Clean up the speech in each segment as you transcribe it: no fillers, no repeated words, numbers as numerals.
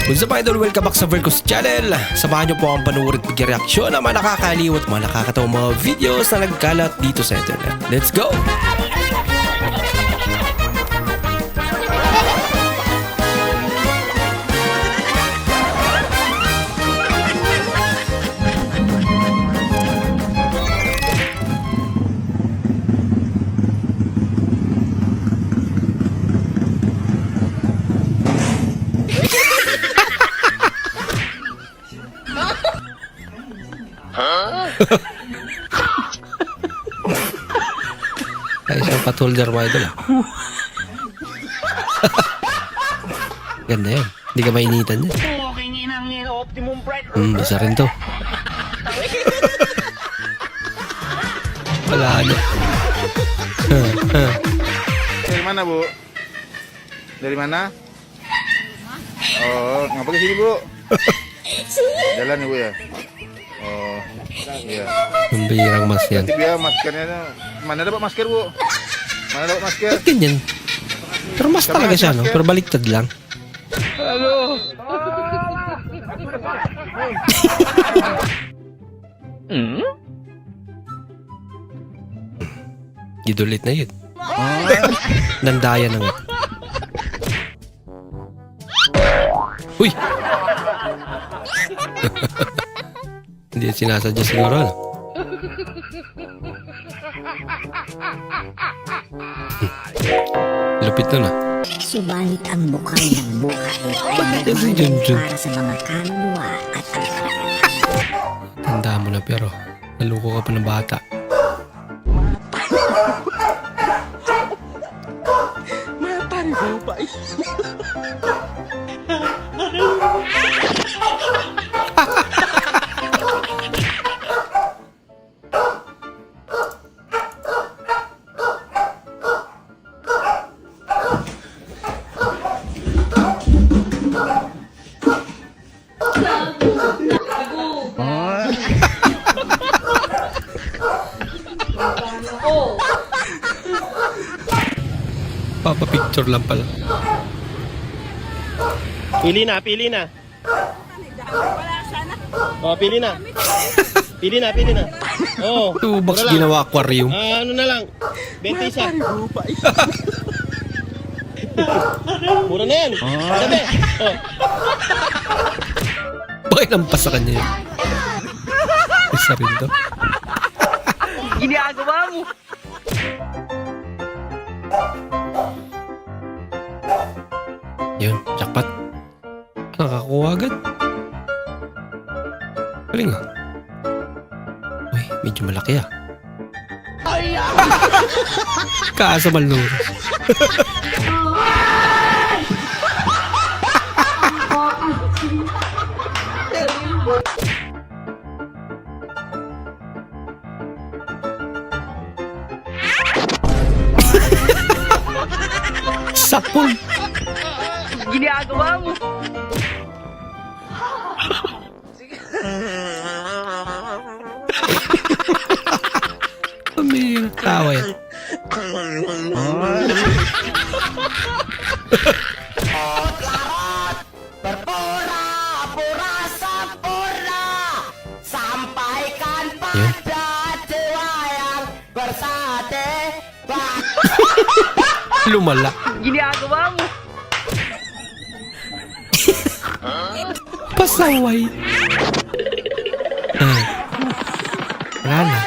What's up idol? Welcome back sa Vercos Channel. Samahan niyo po ang panuorin at reaksyon ng mga nakakaliw at mga nakakatawang mga videos na nagkalat dito sa internet. Let's go! Ay, isang patholder mo idol. Ganda yan. Hindi ka mainitan yan. Isa rin to. Wala ano. Dari mana, Bu? Dari mana? Oh, ngapa ke sini, Bu? Jalan ya, Bu ya? Oh, iya. Pembirang mas yan. Tip ya maskernya. Mana dapat masker, Bu? Mana dapat masker? Ba't ganyan? Pero mas talaga siya, no? Pero baliktad lang. Halo. Gidulit na yun. Nandaya na nga. Uy! Hindi sinasadya siguro, ano? Lupit nun, ah. Subalit ang bukal ng buhay ay Bakit si nagmahal Junjun? para sa mga kaluluwa at Tanda mo na pero naluko ka pa ng bata. Papa-picture lang pala. Pili na, pili na. Oh, pili na. Pili na, pili na. Oh. 2 bucks mura lang. ginawa aquarium. Ano na lang? 21. Mura na yan. Sabi. Oh. Bakit nampas sa kanya yun? Isa rin to. Ginagawa mo. Yun, jackpot. Nakakuha agad. Galing ah. Uy, medyo malaki ah. Kaasa maluros. Sapul. Ginagawa mo. Pamira. Tawa yan. Yun. Lumala. Ginagawa mo. Pasaway. Ah. Wala na.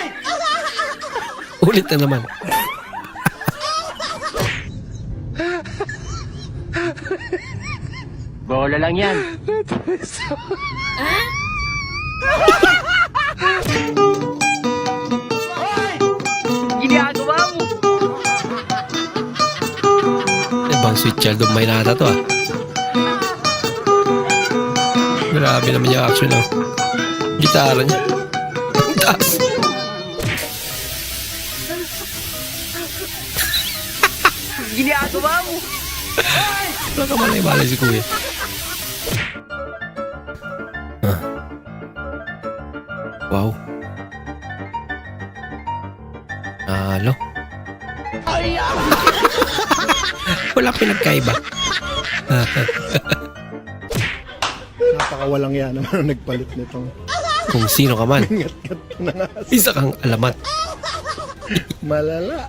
Ulit na naman. Bola lang yan. Ginagawa mo. Ibang sweet child of mine nata to ah. Grabe naman yung action ng gitara niya. Ang taas. Ginagawa mo. Wala ka malay-malay si kuya. Ah. Wow. Halo. Wala pinagkaiba. Napakawalang yan naman ang nagpalit nitong Kung sino ka man, ngat-ngat na aso. isa kang alamat. Malala.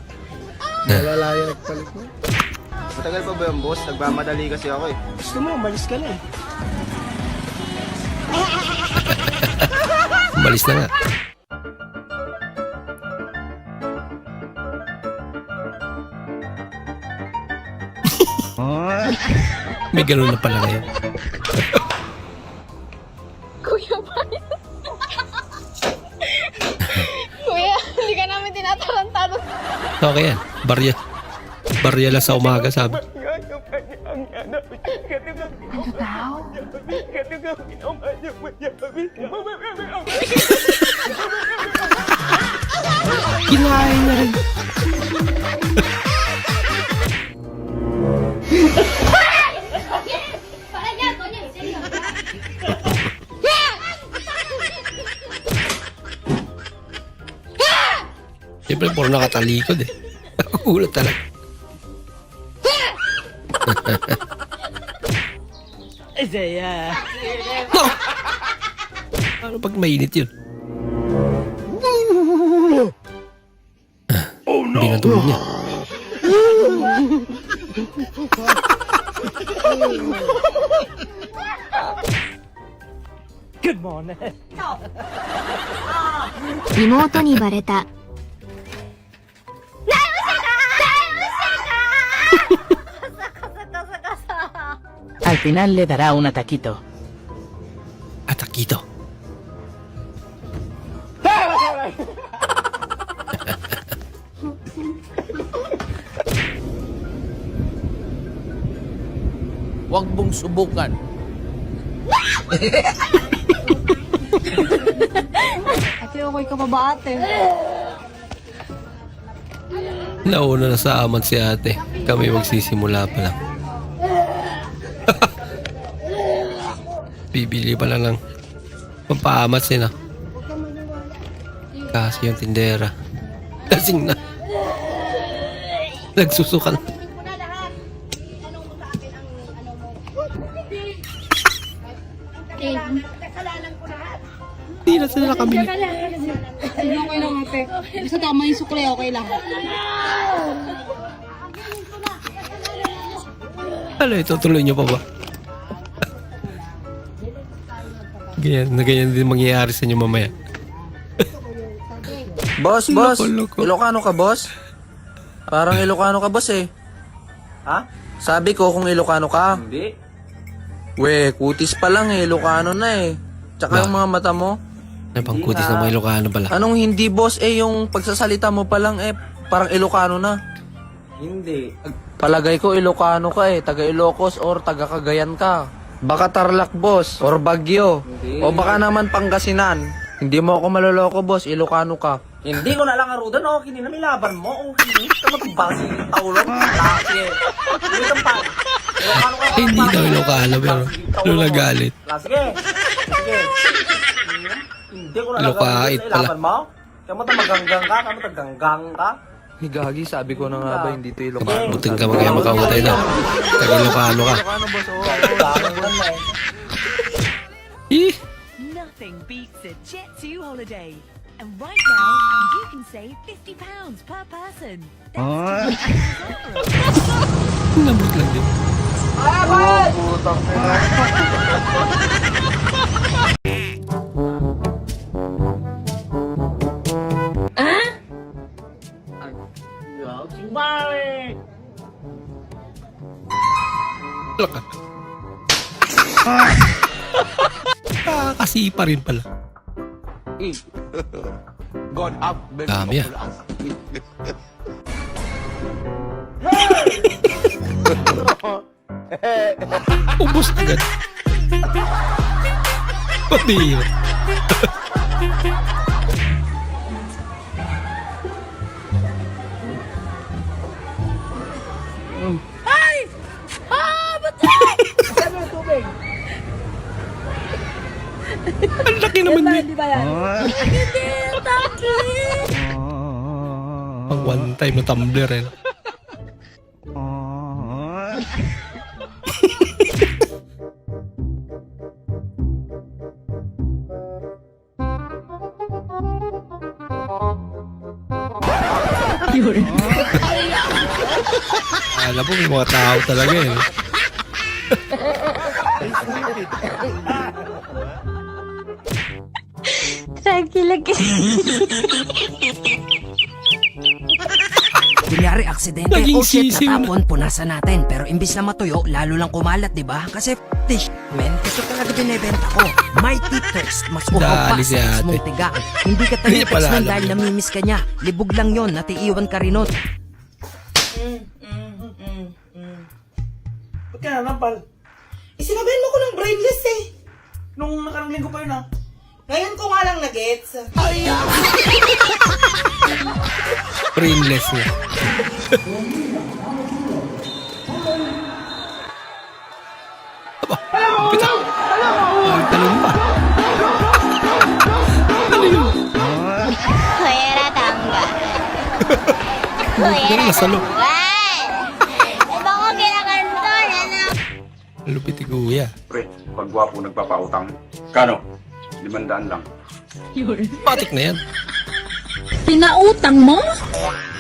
Malala yung nagpalit mo. Matagal pa ba yung boss? Nagmamadali kasi ako eh. Gusto mo, umalis ka na eh. Umalis na nga. May ganun na pala ngayon. Kuya Brian. Kuya, hindi ka namin tinatarantado. Okay yan. Barya. Barya lang sa umaga, sabi. Ano daw? Kinain na rin. Siyempre, puro nakatalikod eh. Nakukulat talaga. Isaiah. No! Ano pag mainit yun? Oh no! Binatulog niya. Good morning. 妹にバレた。 Al final le dará un ataquito. Atakito. Huwag mong subukan. Ate, okay ka pa ba ate? Nauna na sa amat si ate. Kami magsisimula pa lang. Bibili pa lang ng pampaamat sila. Kasi yung tindera. Lasing na. Nagsusukan. Hindi na sila nakabili. Okay lang ate. Basta tama yung sukle, okay lang. Ano ito? Tuloy nyo pa ba? Ganyan, na ganyan din mangyayari sa inyo mamaya. Boss, boss. Loko-loko. Ilocano ka, boss? Parang Ilocano ka, boss eh. Ha? Sabi ko kung Ilocano ka. Hindi. We, kutis pa lang eh. Ilocano na eh. Tsaka yung mga mata mo. Napangkutis ng mga Ilocano pala. Anong hindi, boss? Eh, yung pagsasalita mo pa lang eh, parang Ilocano na. Hindi. Palagay ko Ilocano ka eh. Taga Ilocos or taga Cagayan ka. Baka Tarlac, boss. Or Baguio. Hindi. O baka naman Pangasinan. Hindi mo ako maloloko, boss. Ilocano ka. Hindi ko na lang arudan, oh. Kinina may laban mo, oh. Hindi ka matubasi. Taulong. Laki eh. Hindi kang pa. Ilocano ka. Hindi daw Ilocano pero nung nagalit. Sige. Sige. Hindi ko na lang Ilocait arudan sa pala. laban mo. Kamu maganggang ka, kamu taganggang ka. Higagi, sabi ko na nga ba, hindi to Ilocano. Buting ka magkaya makamatay na. Taga Ilocano ka. Ilocano, boss. Oo. Taganggang na eh. Eh, Nothing beats a Jet2 holiday. And right now, you can save £50 per person. nabot lang din. Laka. Nakakasipa rin pala. Dami ah. Ubus agad. Pabira. Ang laki naman niya. Pang one time na tumbler eh. Alam mo, may mga tao talaga eh. Tranquila ka. Kunyari, aksidente. Naging Oh shit, sisiw na. natapon, punasan natin. Pero imbis na matuyo, lalo lang kumalat, di ba? Kasi this man, ito talaga binibenta ko. Mighty Thirst, mas uhaw pa Dali si sa ate. mismong tiga. Hindi ka Hindi niya tayo pala text nun alam dahil yun. namimiss ka niya. Libog lang yon, natiiwan ka rin nun. Ba't ka na nampal? Isinabihin mo ko ng brainless eh. Nung nakarang linggo pa yun ah. Ngayon ko nga lang na-gets. Brainless niya. Aba, pita. Ay, talon pa. Ano yun? Kuya tangga. Ano nasa loob? Iba ko kinakanton, ano? Lupit ni Kuya. Pre, pag gwapo nagpapautang. Kano? 500 lang. Matik na yan. Pinautang mo?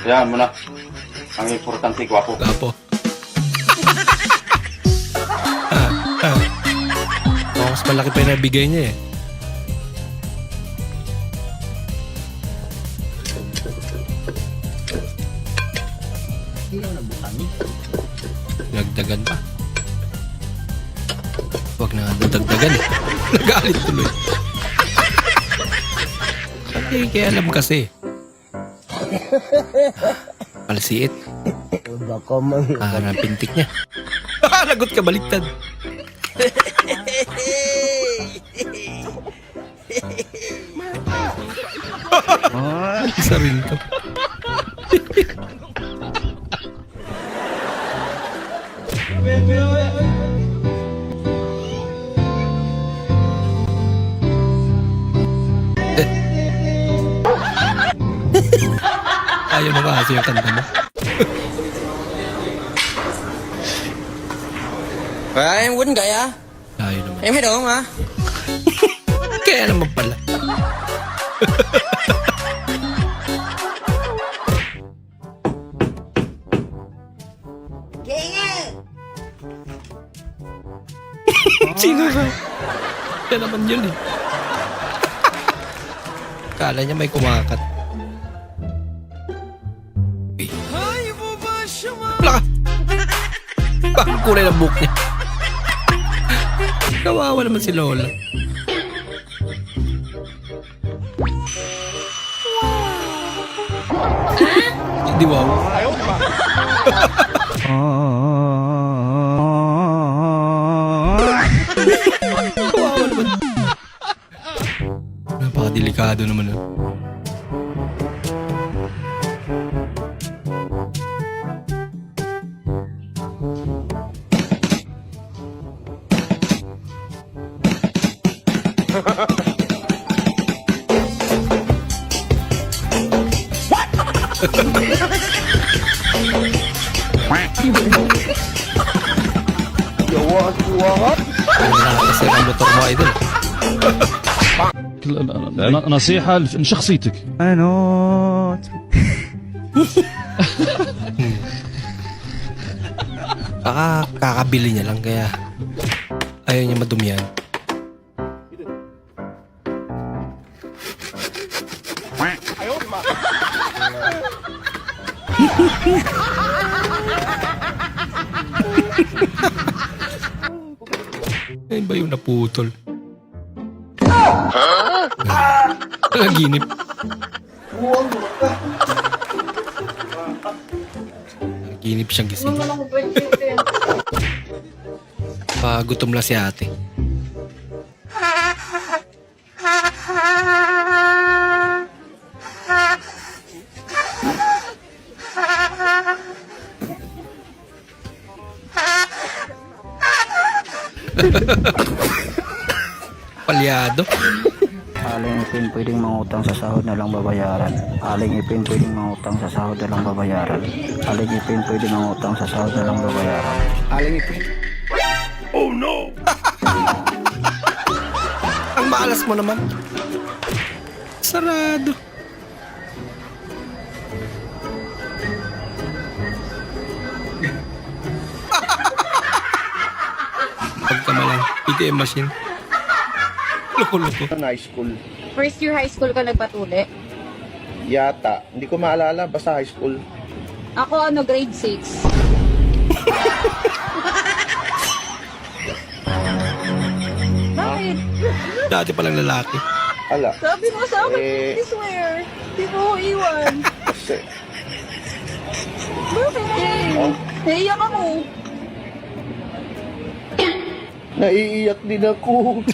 Yan mo na. Ang importante, gwapo. Gapo. Oh, mas malaki pa yung nabigay niya eh. Nagdagan pa. Huwag na nga dadagdagan eh. Nagalit tuloy. Eh, kaya alam kasi. Palsiit. Parang pintik niya. Lagot ka, baliktad. Isa rin to. Ayaw na ba kasi yung kanta mo? Em quýnh kìa. Ayaw naman. Em thấy được không hả? Kaya naman pala. Sino ba? Kaya naman yun eh. Kala niya may kumakat. Wala ka! Bakit kulay ng buhok niya? Kawawa naman si Lola. Hindi wow. Kawawa naman. Napakadelikado naman. Ano na kasi ang motor mo, idol? نصيحة لشخصيتك. Baka kakabili niya lang kaya ayaw niya madumihan. Ayun ba yung naputol? Naginip. Naginip siyang gising. Gutom lang si ate. Palyado. Aling Ipin pwedeng mangutang sa sahod na lang babayaran. Aling Ipin pwedeng mangutang sa sahod na lang babayaran. Aling Ipin pwedeng mangutang sa sahod na lang babayaran. Aling Ipin. Oh no! Ang malas mo naman. Sarado. ATM machine. Loko-loko. High school. First year high school ka nagpatuli? Yata. Hindi ko maalala. Basta high school. Ako grade 6. Bakit? Dati palang lalaki. Ala. Sabi mo sa akin, Eh. I swear. Di mo ko iwan. Kasi. Bakit? Oh. Naiyak ako. Naiiyak din ako.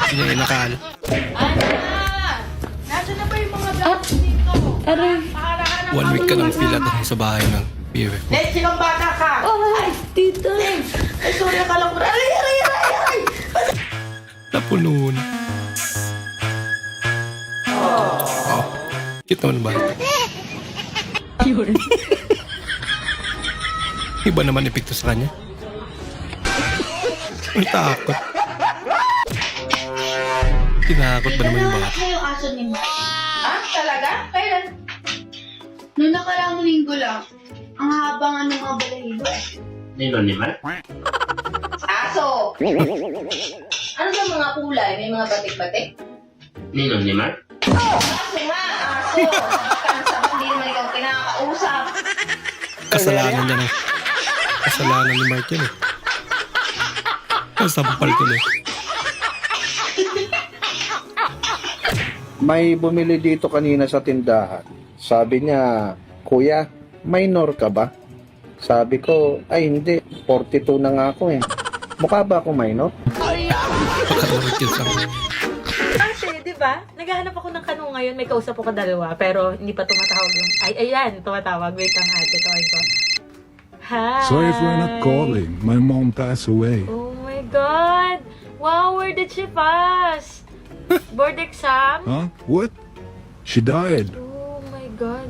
Hindi niya inakala. Nasaan na ba yung mga vlogs dito? Aray. 1 week ka nang feel at sa bahay ng BFF mo. Silang bata ka! Ay, tita. Ay, sorry, akala ko. Aray! Napuno na. Oh. Cute naman ba? Iba naman epekto sa kanya. Ang takot. Tinakot ba naman yung bata? yung aso ni Mo? Ah, talaga? Kailan? Noong nakaraang linggo lang. Ang haba nga ng mga balahibo. Nino ni Mar? Aso! Ano ba mga kulay? May mga batik-batik? Nino ni Mar? Aso nga, aso! Kansa ko hindi naman ikaw kinakausap. Kasalanan niya na. Kasalanan ni Mark yun eh. Kasampal ko na eh. May bumili dito kanina sa tindahan. Sabi niya, Kuya, minor ka ba? Sabi ko, ay hindi, 42 na nga ako eh. Mukha ba ako minor? Pagkaroon yun sa Kasi, di ba? Naghahanap ako ng kanu ngayon. May kausap ko dalawa. Pero hindi pa tumatawag yung... Ay, ayan. Tumatawag. Wait lang ate. Tawag ko. Hi. Sorry for not calling. My mom passed away. Oh my God. Wow, where did she pass? Board exam? Huh? What? She died. Oh my God.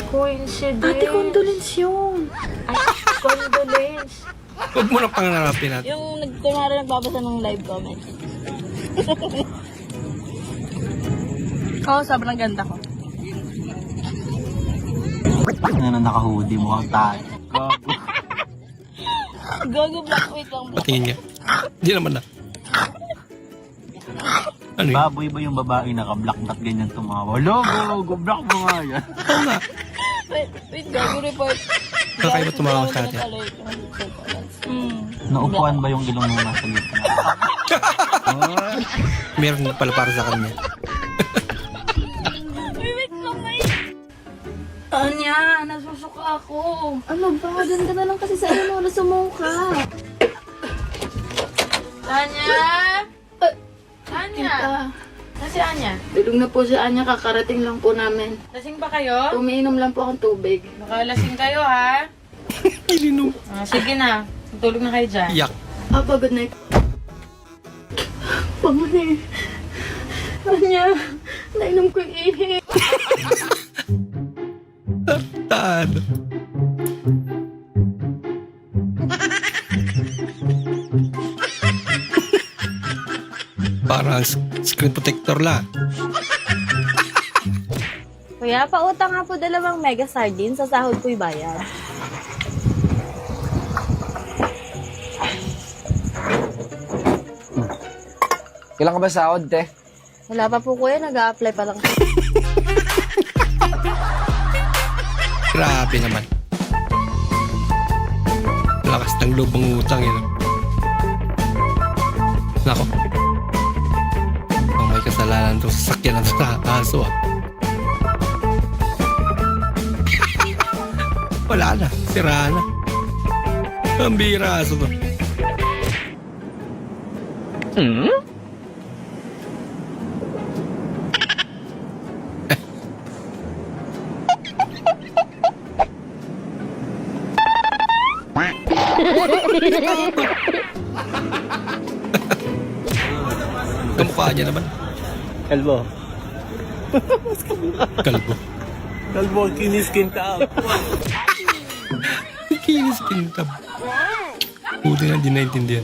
Coincidence. Ate, condolence yun. Ay, condolence. Huwag mo na panganarapin natin. Yung kunwari nagbabasa ng live comment. Oo, sobrang ganda ko. Na naka-hoodie mo ang tayo. Gago black, wait lang. Patingin niya. Hindi naman na. Ano yun? Baboy ba yung babae naka-black ba't ganyan tumawa? Logo, block mo nga yan. Oo nga. Wait, gago report. Kakaiba tumawa sa atin. Naupuan ba yung ilong mo nasa gitna? Meron pala para sa kanya. Anya, nasusuka ako. Ano ba? Ganda na lang kasi sa ano, nasumuka. Anya? Anya? Nasi Anya? Bilog na po si Anya, kakarating lang po namin. Lasing ba kayo? Umiinom lang po akong tubig. Nakalasing kayo, ha? Ilinom. Sige na. Tulog na kayo dyan. Yak. Apa, good night. Pamuni. Anya, nainom ko yung ihi. Tartado. Parang screen protector la. Kuya, pautang nga po 2 mega sardine sa sahod ko'y bayad. Kailan ka ba sahod, te? Wala pa po kuya, nag-a-apply pa lang. Grabe naman. Lakas ng loob ang utang yun. Nako. Ang may kasalanan itong sasakyan ng aso ah. Wala na. Sira na. Ang bira aso to. Kamukha niya naman. Kalbo. Kalbo. Kalbo, kinis kintab. Kinis kintab. Buti na di naintindihan.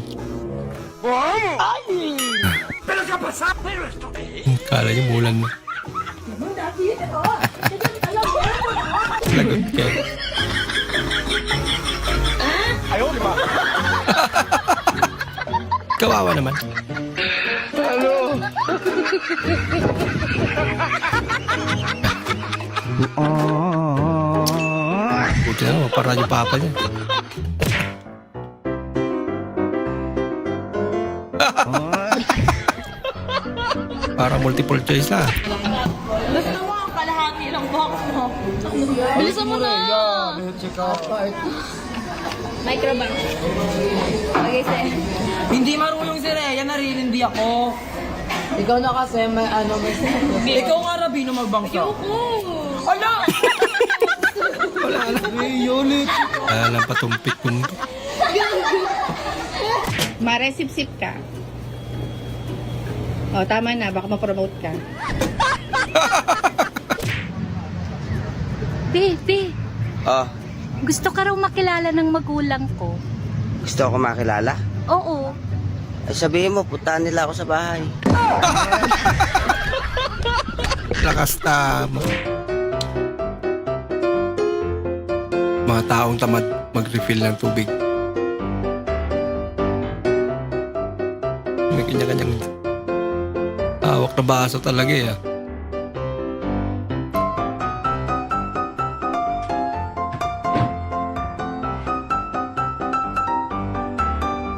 Kala niya mulan na. Lagot ka. Kawawa naman. Buti na, mapara yung papa niya. Para multiple choice na. Gusto mo ang kalahati ng box mo. Bilisan mo na! Microbank. Okay, sir. Hindi marunong si Rhea, naririndi ako. Ikaw na kasi may Ikaw nga, Rabino, magbangsa. Ala! Wala lang patumpik-tumpik. Maresip-sip ka. O, tama na. Baka ma-promote ka. Be, Oh, gusto ka raw makilala ng magulang ko. gusto ko makilala? Oo. Ay sabihin mo, puntahan nila ako sa bahay. Lakas tama. Mga taong tamad mag-refill ng tubig. May kanya-kanyang hawak na baso talaga eh.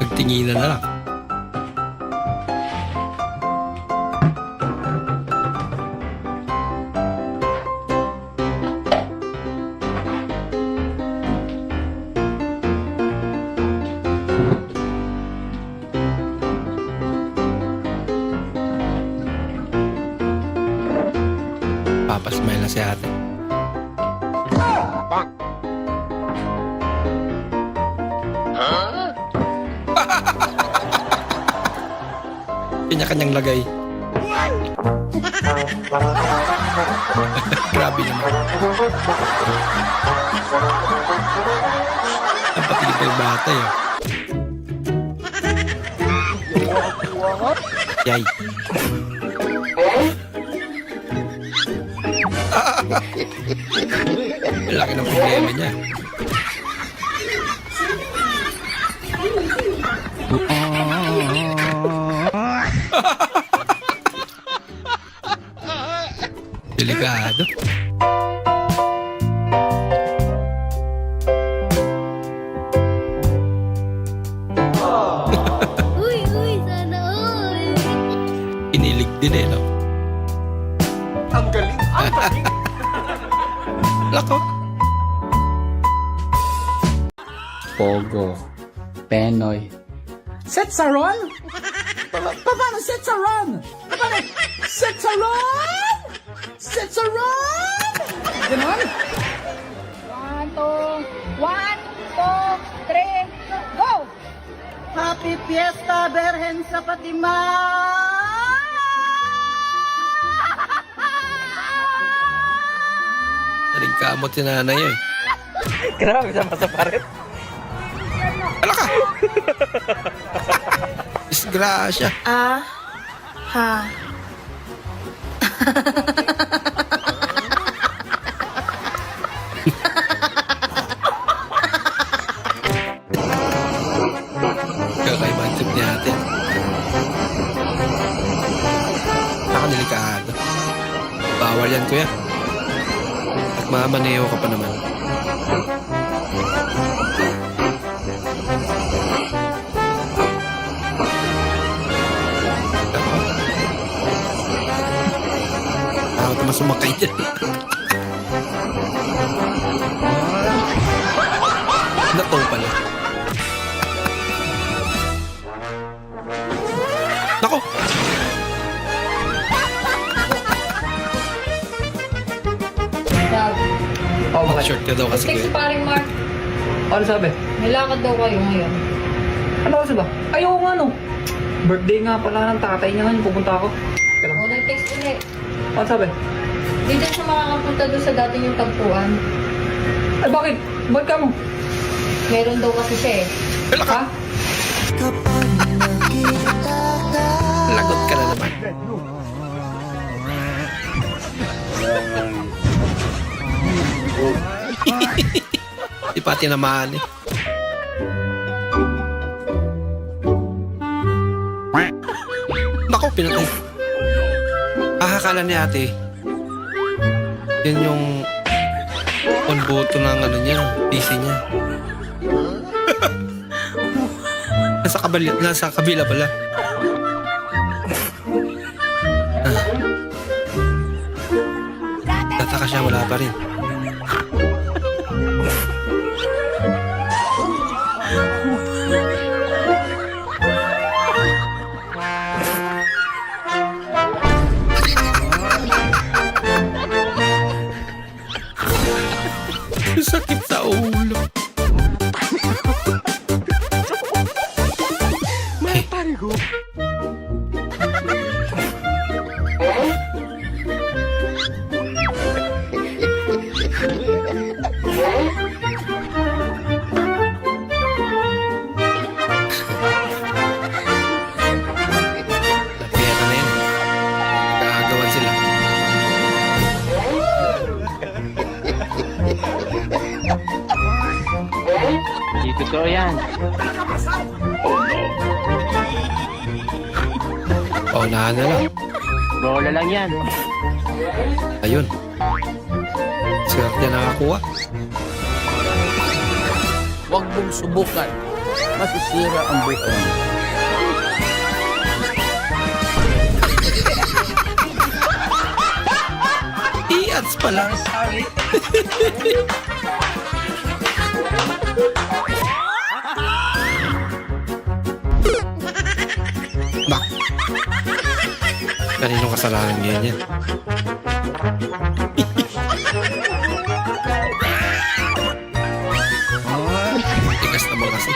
Nagtinginan na lang. Papasmile na si ate. Kanya-kanyang lagay. Grabe naman. Ang patilig ng bata eh. Yay. Laki ng problema niya. Delikado. Uy, sana all. Inilig din eh, no? Ang galing, ang galing. Lako. Pogo. Penoy. Set Saron? Paano set Saron? Paano? Set Saron? Set Saron? Ganon? 1, 2, 3, go! Happy Fiesta, Berhen sa Fatima! Naling kamot si nanay eh. Grabe, sama sa paret. Ala ka! Disgrasya. Kakaimansip niya ate. Nakadelikado. Bawal yan kuya. At mamaneho ka pa naman. Ako naman sumakay dyan. Nataw pala. Nako! Short ka daw kasi Text kuya. paring Mark. Ano sabi? May lakad daw kayo ngayon. Ano kasi ba? Ayoko nga no. Birthday nga pala ng tatay niya ngayon. Pupunta ako. O, nag-text ulit. Ano sabi? Hindi daw siya makakapunta doon sa dati yung tagpuan. Ay bakit? Ba't ka mo? Meron daw kasi siya eh. Wala ka! Lagot ka na naman. Di pa tinamaan eh. Nako, pinatay. Akala ni ate. Yan yung on button ng ano niya, PC niya. Nasa kabila pala. Tataka siya, wala pa rin. Sakit sa ulo. Piyata na yan. Gagawan sila. Hindi totoo yan. Paunahan na lang. Bola lang yan. Ayun. Swerte na nakakuha. Huwag mong subukan. Masisira ang buhay mo. I-ads pala. Bak. Kaninong kasalanan ngayon yan? Tigas naman kasi.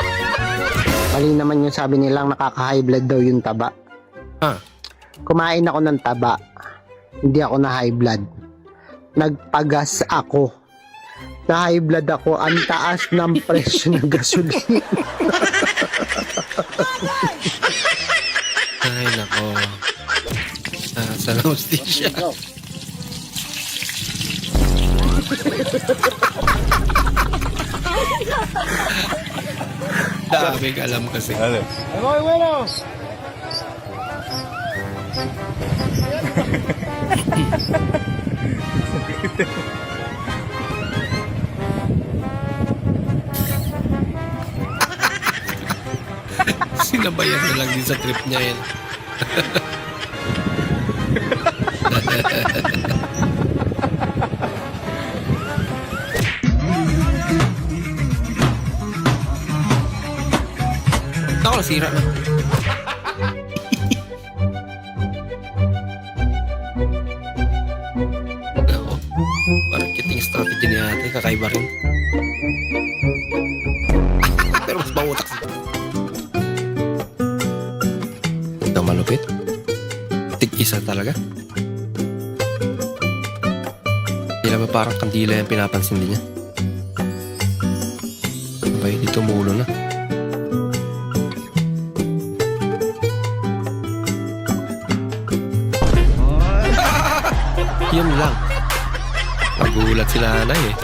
Mali naman yung sabi nilang nakaka-high blood daw yung taba. Ah, Kumain ako ng taba. Hindi ako na high blood. Nagpagas ako. Na high blood ako. Ang taas ng presyo ng gasolina. ay nako. Sa hostisya. Dami ka alam kasi. Sinabayan na lang din sa trip niya yan. Ako, nasira na. Ako, parang kiting strategy ni ate, kakaiba rin. Pero mas mautak siya. Ito malupit. Tig-isa talaga. Hindi naman parang kandila yung pinapansin din niya. Abay, dito tumulo na. Yun lang. Nagulat sila nanay eh.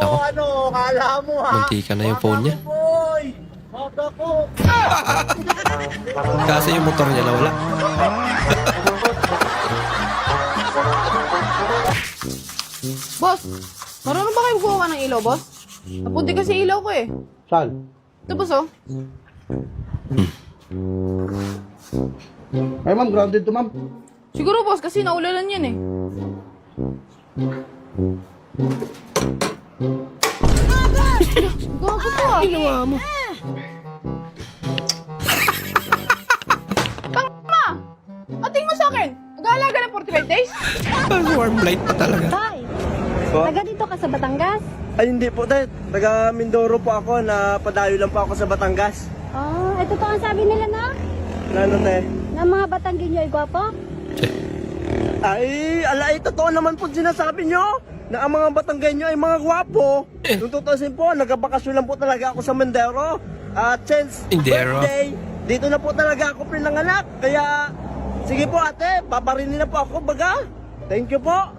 Ako, Ano, kala mo ha? muntika na yung phone niya. Boy! Mata ko! Kasi yung motor niya nawala. Boss, marunong ba kayo buka ng ilaw, boss? Napunti kasi ilaw ko eh. Saan? Ito, boss, oh. Ay ma'am, grounded to ma'am. Siguro, boss, kasi naulalan yan eh. Gago to ah. Ginawa mo. Tangma! Ating mo sa akin. Nag-aalaga ng 45 days? Warm light pa talaga. Tay, taga dito ka sa Batangas? Ay, hindi po, Ted. Taga Mindoro po ako. Napadayo lang po ako sa Batangas. Oh, ito to ang sabi nila na? Ano, te? Na mga Batanggenyo ay gwapo? Ay, alay, totoo naman po sinasabi nyo na ang mga Batanggenyo ay mga gwapo. Yung tutusin po, nagabakasyon lang po talaga ako sa Mindoro. At since Mindoro. birthday, dito na po talaga ako pinanganak. Kaya, sige po ate, paparinin na po ako, baga. Thank you po.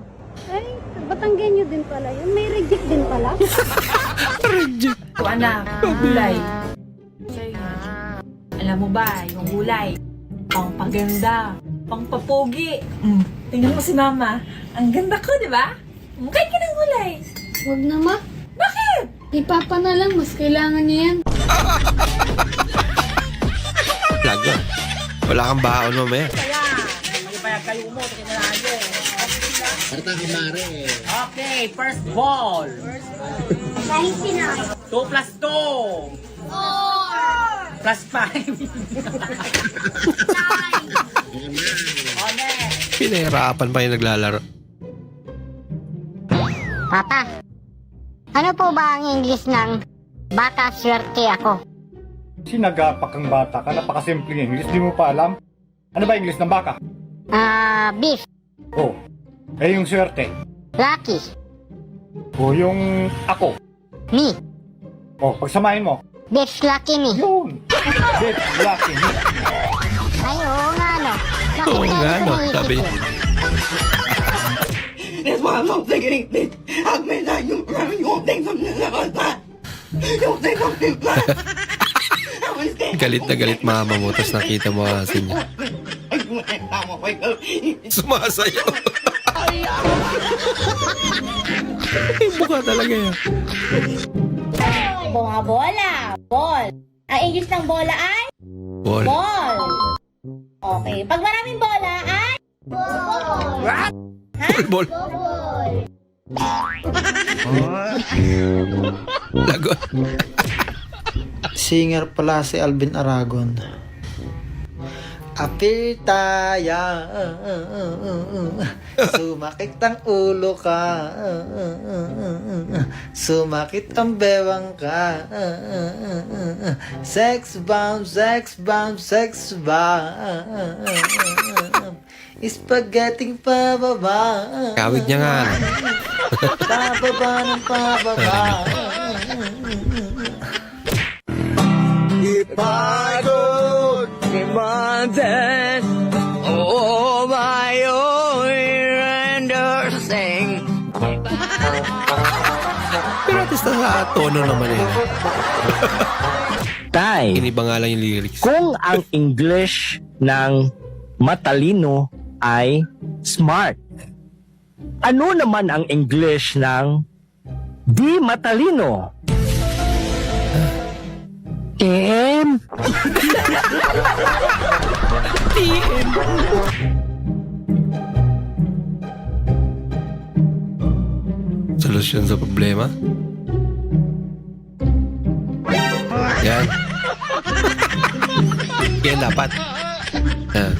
Ay, Batanggenyo din pala yun. May reject din pala. Anak, gulay. Alam mo ba, yung kulay, pangpaganda, pangpapogi. Tingnan mo si Mama. Ang ganda ko, di ba? Kahit ka ng kulay. Huwag na, ma. Bakit? Ipapa na lang, mas kailangan niya yan. Lago. Wala kang baon mamaya. Okay, first ball. Kahit sinay. 2 plus 2. Plus 5. Pinahirapan pa yung naglalaro. Papa, ano po ba ang English ng baka swerte ako? Sinagapak kang bata ka, napakasimpleng English, di mo pa alam? Ano ba English ng baka? Beef, Oh, eh yung swerte. lucky, O yung ako. me, O, pagsamahin mo. beef lucky me. Yun. Bit, lucky me. Ay, oo nga no. Bakit Oo nga, ganito no, naisip sabi niya. yun? That's why I'm not taking it. I mean, you won't think something about that. You won't think something about that. Galit na galit mama mo, tapos nakita mo kasi niya. Sumasayaw. Ay, mukha talaga yan. Mga bola. Ball. Ang English ng bola ay? Ball. Ball. Okay. Pag maraming bola ay? Ball. Ball. Lago. Singer pala si Alvin Aragon. Apir tayo, sumakit ang ulo ka, sumakit ang bewang ka, sex bomb, sex bomb, sex bomb, spaghetti pababa, Kawig niya nga. pababa ng pababa. Ipagod ni Mountain. Oh, my own sing. Pero at least sa tono naman yun. Tay, Iniba nga lang yung lyrics. kung ang English ng matalino ay smart, ano naman ang English ng di matalino? TM? Solusyon sa problema? Yan. Yan dapat. Ah.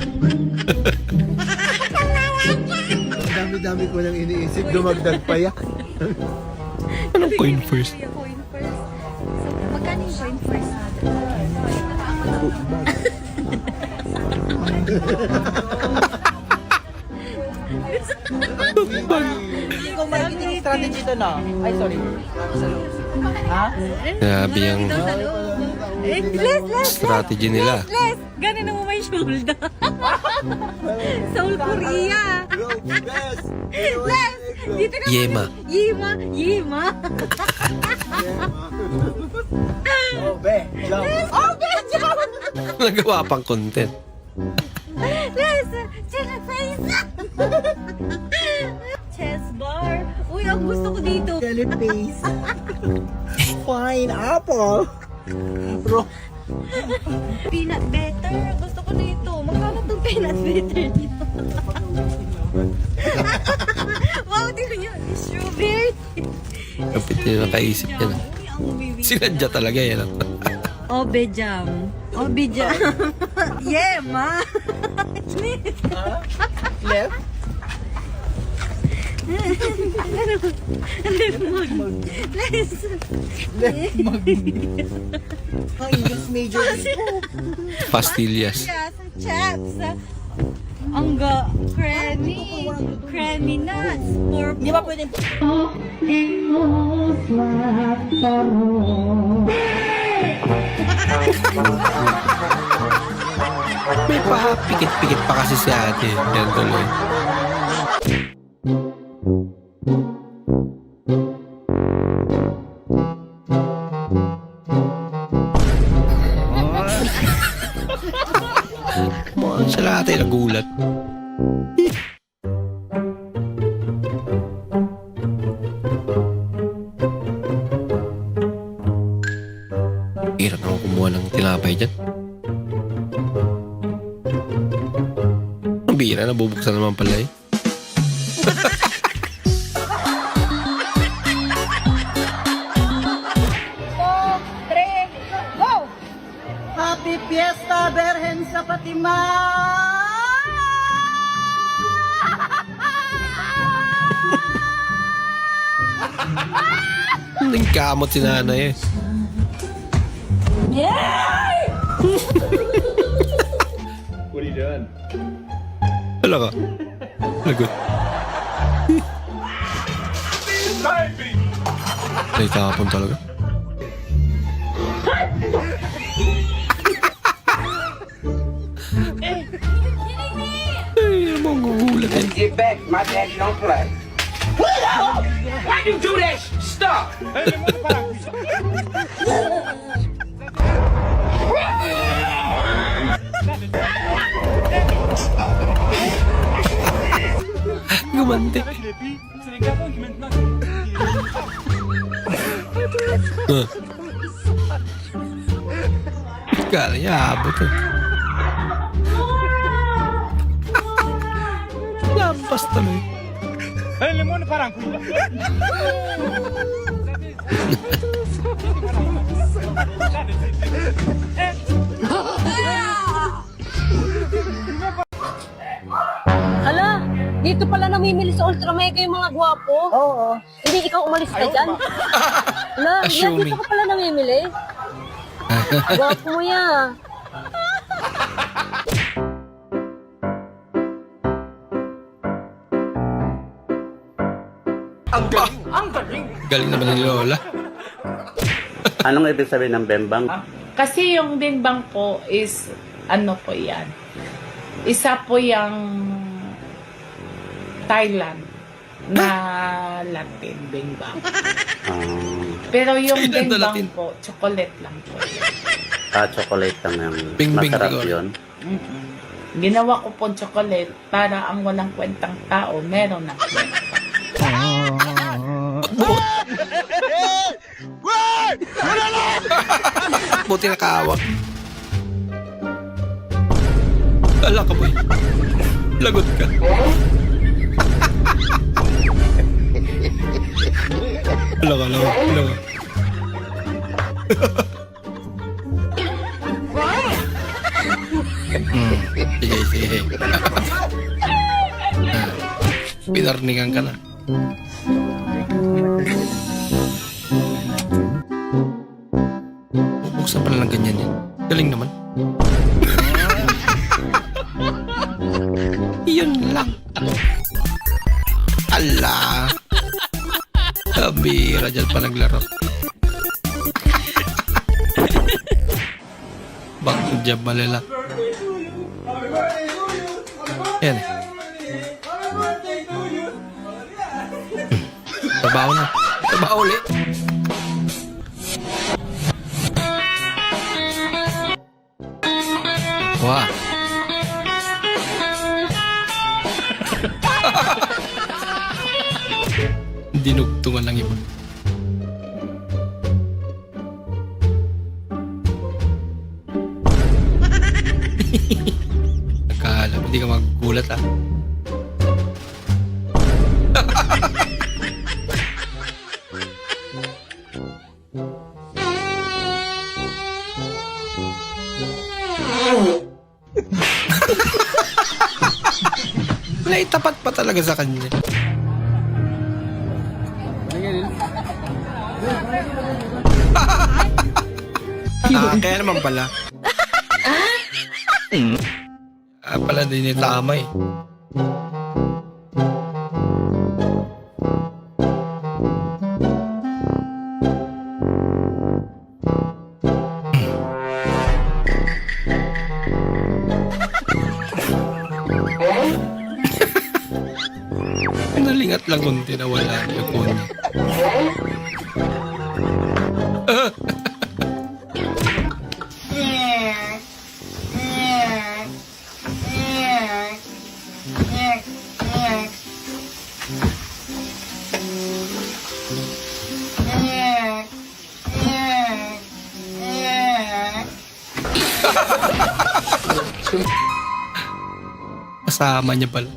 Dami-dami ko lang iniisip. Dumagdag pa yan. Anong coin first? Coin first. So, magkano yung coin first natin? Hindi ko magiging strategy to na. Ay, sorry. Grabe yung Les! strategy nila. Les! Ganun mo may shoulder. Seoul, Korea. Les! Dito na. Yema. Yema. Obe, jump. Nagawa pang content. Les! Check face! Chess bar. Uy, ang gusto ko dito. Jelly face. Fine apple. Peanut butter. Gusto ko dito. Magkano itong peanut butter dito? Wow, tingnan nyo. Strawberry. Kapit nyo nakaisip niya na. Sinadya talaga yan. Obe jam. Obe jam. Yema. Left. Left mag. Ang English major. Pastillas. Chaps. Ang creamy nuts. Purple. Di ba pwedeng May pa pikit-pikit pa kasi si ate. Yan tuloy. pala ate, nagulat. Hirap naman kumuha ng tinapay dyan. Ang bira, nabubuksan naman pala eh. Happy Fiesta Virgen sa Fatima! Ang kamot si nanay eh. What are you doing? Wala ka. Lagot. Ay, tapon talaga. Ay, ano mo gugulat eh. Get back, my daddy don't play. Why you do that? Stop! Gumante. Kala niya abot eh. Lampas tuloy. Hala, dito pala namimili sa Ultra Mega yung mga gwapo. Oo. Hindi ikaw umalis ka dyan. Hala, yan Assuming. dito ka pala namimili. Gwapo mo yan. Galing naman ni Lola. Anong ibig sabihin ng bembang? Kasi yung bimbang po is, ano po yan? Isa po yung Thailand na Latin bimbang. Pero yung Thailand na bimbang Latin. po, chocolate lang po. Chocolate lang yung Bing-bing masarap siguro. yun. Ginawa ko po chocolate para ang walang kwentang tao meron ng kwenta. Buti nakahawak. Ala ka boy. Lagot ka. Ala ka. Sige. Pinarningan ka na. Buksan pala ng ganyan yan. Galing naman. Yun lang. Ala. Kabira dyan pa naglaro. Bakit dyan malala? Yan eh. Trabaho na. Trabaho ulit. Wah. Dinugtungan lang iba. Akala mo, di ka magugulat ah. Naitapat pa talaga sa kanya. Kaya naman pala. Pala din yung tama eh. Nalingat lang kunti na wala yung phone. Kasama niya pala.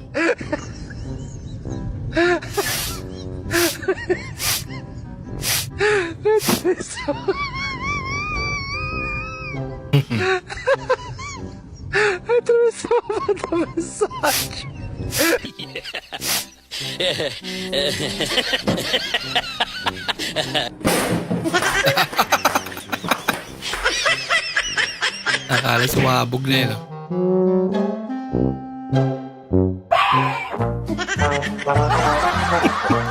Akala sumabog na yun.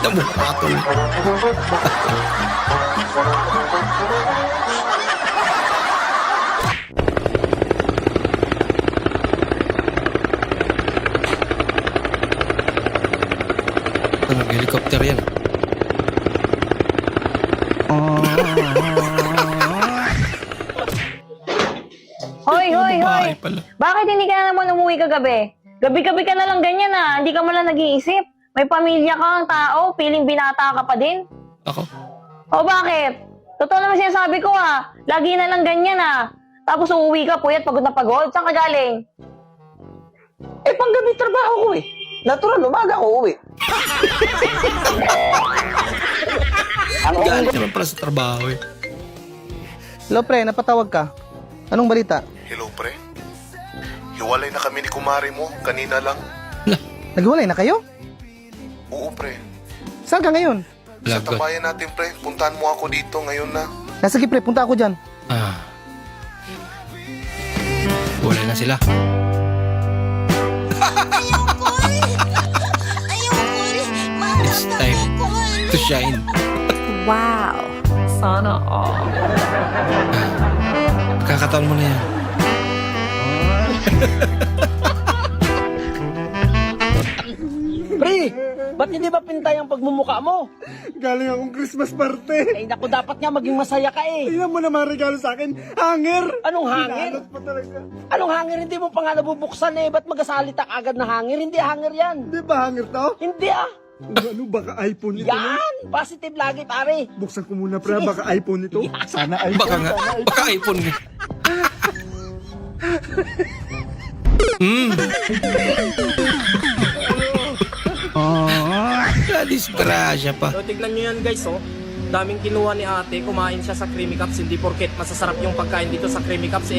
Namukha to. Helicopter yan. Hoy, hoy, hoy! Bahay pala. Bakit hindi ka na naman umuwi kagabi? Gabi-gabi ka na lang ganyan Hindi ka mo lang nag-iisip. May pamilya kang tao, piling binata ka pa din. Ako? O bakit? Totoo naman sinasabi ko Lagi na lang ganyan Tapos uuwi ka, puyat, pagod na pagod. Saan ka galing? Panggabi trabaho ko Natural, umaga ako uwi. Galit naman pala sa trabaho Hello, pre, napatawag ka. Anong balita? Hello, pre. Hiwalay na kami ni kumari mo, kanina lang. Naghiwalay na kayo? Oo, pre. Saan ka ngayon? Sa tambayan natin, pre. Puntahan mo ako dito ngayon na. Sige, pre, punta ako dyan. Wala na sila. It's time to shine. Wow. Sana all. Kakataon mo na yan. Pre, ba't hindi ba pintay ang pagmumukha mo? Galing akong Christmas party. Ay, naku, dapat nga maging masaya ka Tingnan mo naman regalo sa akin. Hanger! Anong hanger? Hinanot pa talaga. Anong hanger? Hindi mo pa nga nabubuksan Ba't magasalita ka agad na hanger? Hindi hanger yan. Hindi ba hanger to? Hindi Ano, baka iPhone ito? Yan! Positive lagi, pare. Buksan ko muna, pre. Baka iPhone ito. Sana iPhone. Baka nga. Baka iPhone nga. Disgrasya pa. So, tignan nyo yan guys, daming kinuha ni ate, kumain siya sa Creamy Cups, hindi porket masasarap yung pagkain dito sa Creamy Cups,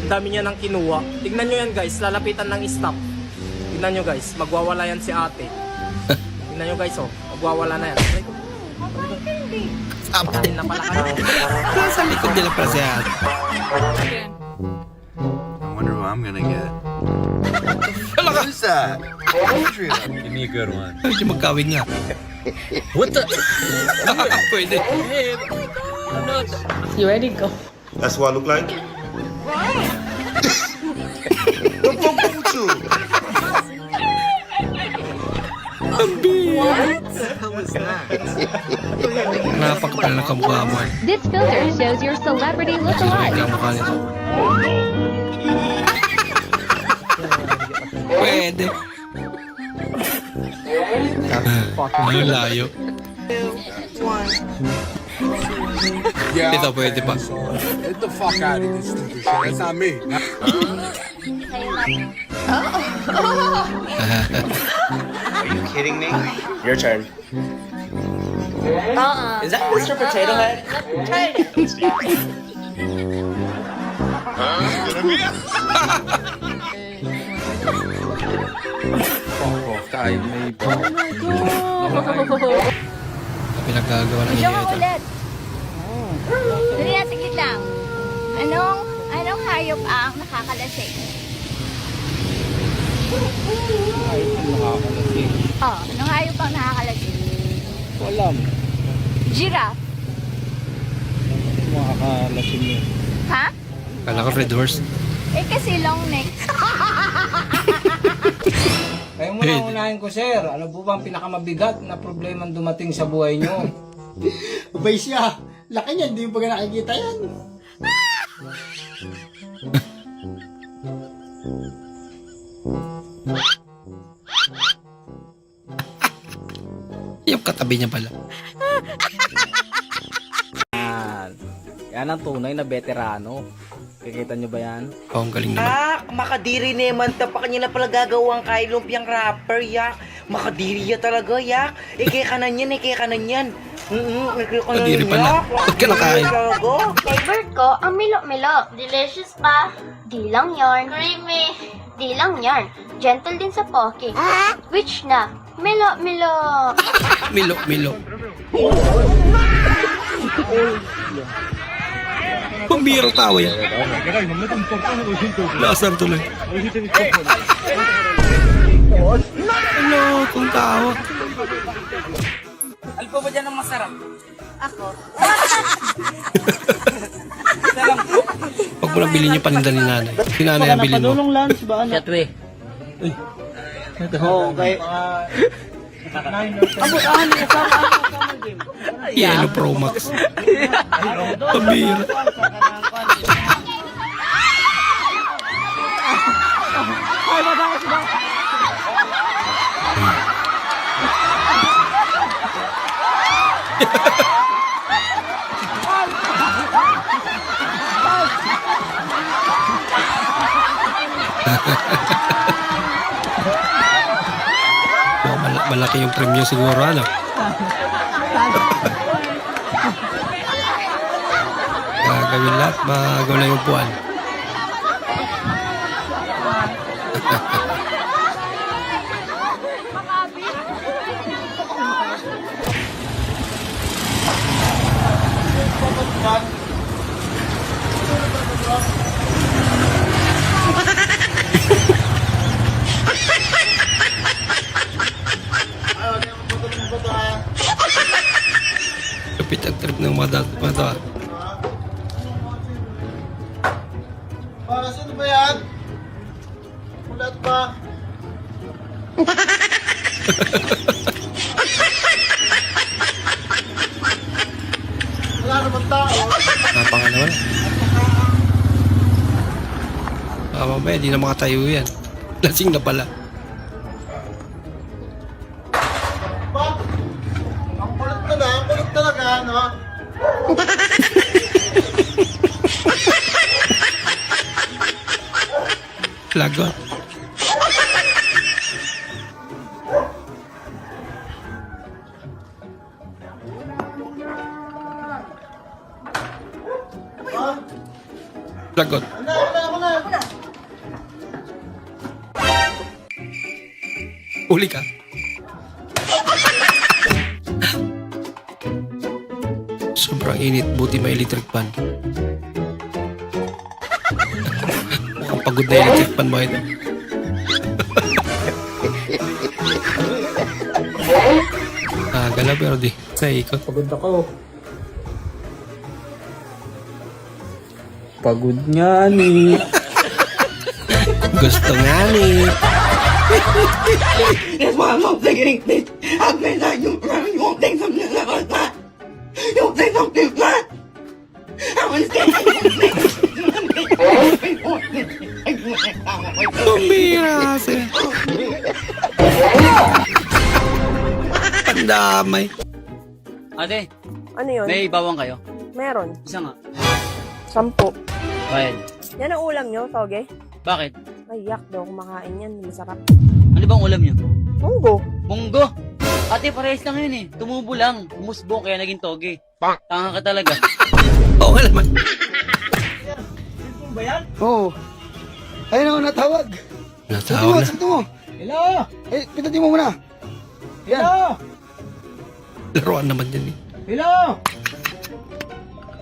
dami niya nang kinuha. Tignan nyo yan guys, lalapitan ng staff. Tignan nyo guys, magwawala yan si ate. Tignan nyo guys, magwawala na yan. Kain na pala kayo. Nasa likod nila pala si ate. I wonder who I'm gonna get. Who's that? Give me a good one. Hindi magkawin nga. What the? Pwede. You ready? Go. That's what I look like? How was that? Napakapal na kamukha mo This filter shows your celebrity look-alike. Kamukha nito. Pwede. Ang layo. Ito pwede pa. Get the fuck out of this stupid shit. That's not me. Are you kidding me? Your turn. Is that Mr. Potato Head? Try it. Pinagagawa ng Show ka ito. ulit. Dali na, saglit lang. Anong hayop ang nakakalasing? Anong hayop ang nakakalasing? Walang. Giraffe. Makakalasing yun. Ha? Kala ko red horse. Kasi long neck. Kayo muna unahin ko, sir. Ano po ba ang pinakamabigat na problema dumating sa buhay nyo? Abay siya. Laki niya, hindi mo pa nakikita yan. Yung katabi niya pala. Yan ang tunay na veterano. Kikita nyo ba yan? Oh, ang galing naman. Makadiri naman ta pa kanya na pala gagawang kay lumpiang rapper, yak. Makadiri ya talaga, yak. Kaya kanan yan, kaya kanan yan. Kadiri pala. Ba't ka nakain? Favorite ko, ang milo-milo. Delicious pa. Di lang yarn. Creamy. Di lang yarn. Gentle din sa poke. Which na? Milo-milo. Milo. Pambirang tawa yan. Lasar tuloy. Ano, kung tawa. Alpo ba dyan ang masarap? Ako. Huwag mo nang bilhin yung paninda ni nanay. Si nanay ang bilhin mo. lunch ba? Siyatwe. Oo, kay... Yellow Pro Max. Pambira. Malaki yung premyo siguro, ano? Gagawin lahat, bago na yung buwan. Kapit ang trip ng mata. Para sino ba yan? Mulat ba? Wala naman tao. Napanga naman. Mamaya, di na makatayo yan. Lasing na pala. Ang kulit talaga, no? Lagot. Lagot. Uli ka. Sobrang init, buti may electric fan. Mukhang pagod na electric fan mo ito. Gala pero di naikot. Pagod ako. Pagod nga ni. Gusto nga ni. That's why I'm not thinking this. I've been like you won't think something like that. You won't think something like that. I understand. Tumira siya. Pandamay. Ate, Ano yun? may bawang kayo? Meron. Isa nga. 10. Bayad. Yan ang ulam nyo, Toge? Bakit? Ay, yak daw kumakain yan. Masarap. Ano bang ulam nyo? Munggo. Munggo. Ate, parehas lang yun eh. Tumubo lang. Umusbong kaya naging toge. Tanga ka talaga. Oo nga naman. Ba yan? Oo. Ayun ako, natawag. Natawag na. Sakto mo. Hello? Eh, pitatin mo muna. Hello? Laruan naman yan eh. Hello?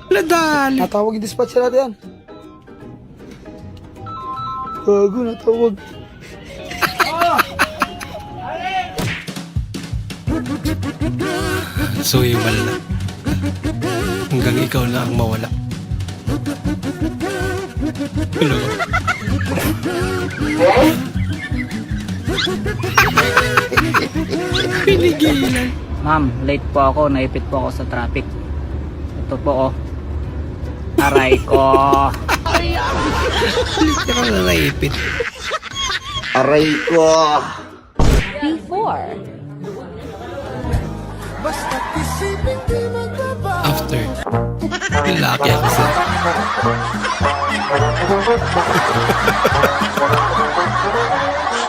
Ladali. Natawag yung dispatcher natin yan. Gago, natawag. So yung wala. Hanggang ikaw na ang mawala. Hello. Pinigilan. Ma'am, late po ako. Naipit po ako sa traffic. Ito po oh. Aray ko. Hindi ka na naipit. Aray ko. Before. After. Laki ako sir.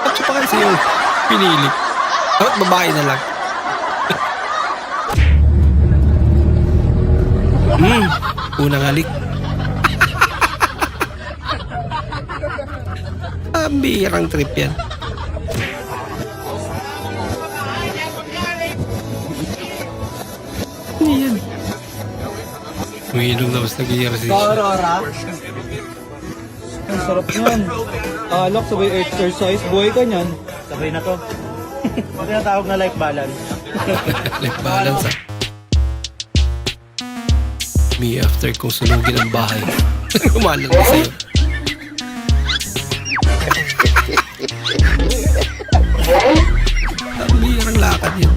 At siya pa kasi yung pinili. Dapat babae na lang. Unang halik. Birang trip yan. Ano yan? Umiinom tapos nag-i-exercise. Aurora. Ang sarap yan. Alak, sabay exercise. Buhay ka niyan. Sabay na to. Pag tinatawag na life balance. Life balance ah. Me after kong sunugin ang bahay. Umalag na sa'yo. Ang birang lakad yan.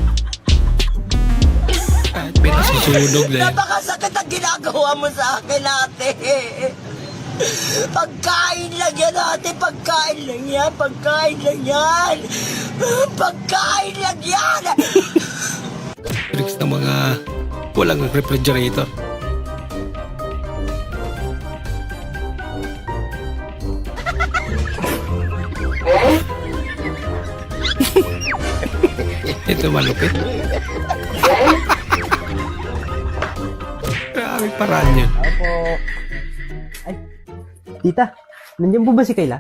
Kahit pinasusunog na yan. Napakasakit ang ginagawa mo sa akin, ate. Pagkain lang yan, ate. Pagkain lang yan. Pagkain lang yan. Pagkain lang yan. Tricks ng mga walang refrigerator. Ito malupit. Grabe paraan yun. Ay, tita, nandiyan po ba si Kayla?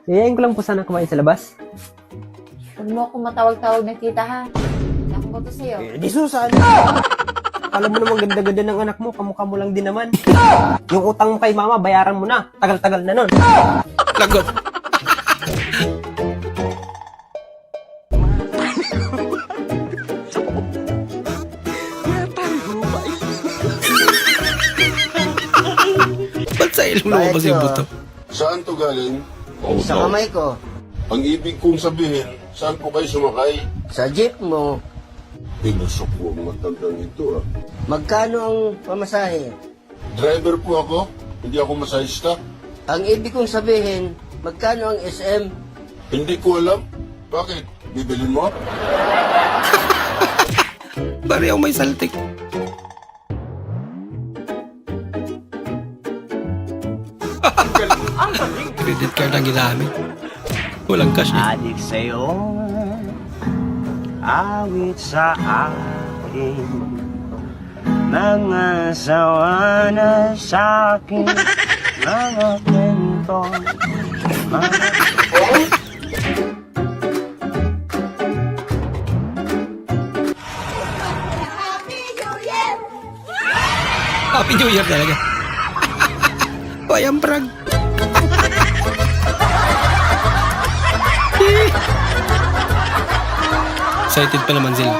Yayain ko lang po sana kumain sa labas. Huwag mo akong matawag-tawag na tita ha. Ako ko to sa'yo. Di Susan! Alam mo naman ganda-ganda ng anak mo, kamukha mo lang din naman. Yung utang mo kay mama, bayaran mo na. Tagal-tagal na nun. Lagot! Ba't sa ilong lumabas yung buto? Saan to galing? Sa kamay ko. Ang ibig kong sabihin, saan po kayo sumakay? Sa jeep mo. Pinusok po ang matandang ito ah. Magkano ang pamasahe? Driver po ako, hindi ako masahista. Ang ibig kong sabihin, magkano ang SM? Hindi ko alam. Bakit? Bibilin mo? Pareho may saltik. Credit card ang ginamit. Walang cash eh. Adik sa'yo, awit sa akin, mga sawa na sa'kin, mga kwento, Happy New Year talaga. Bayang prag. Excited pa naman sila.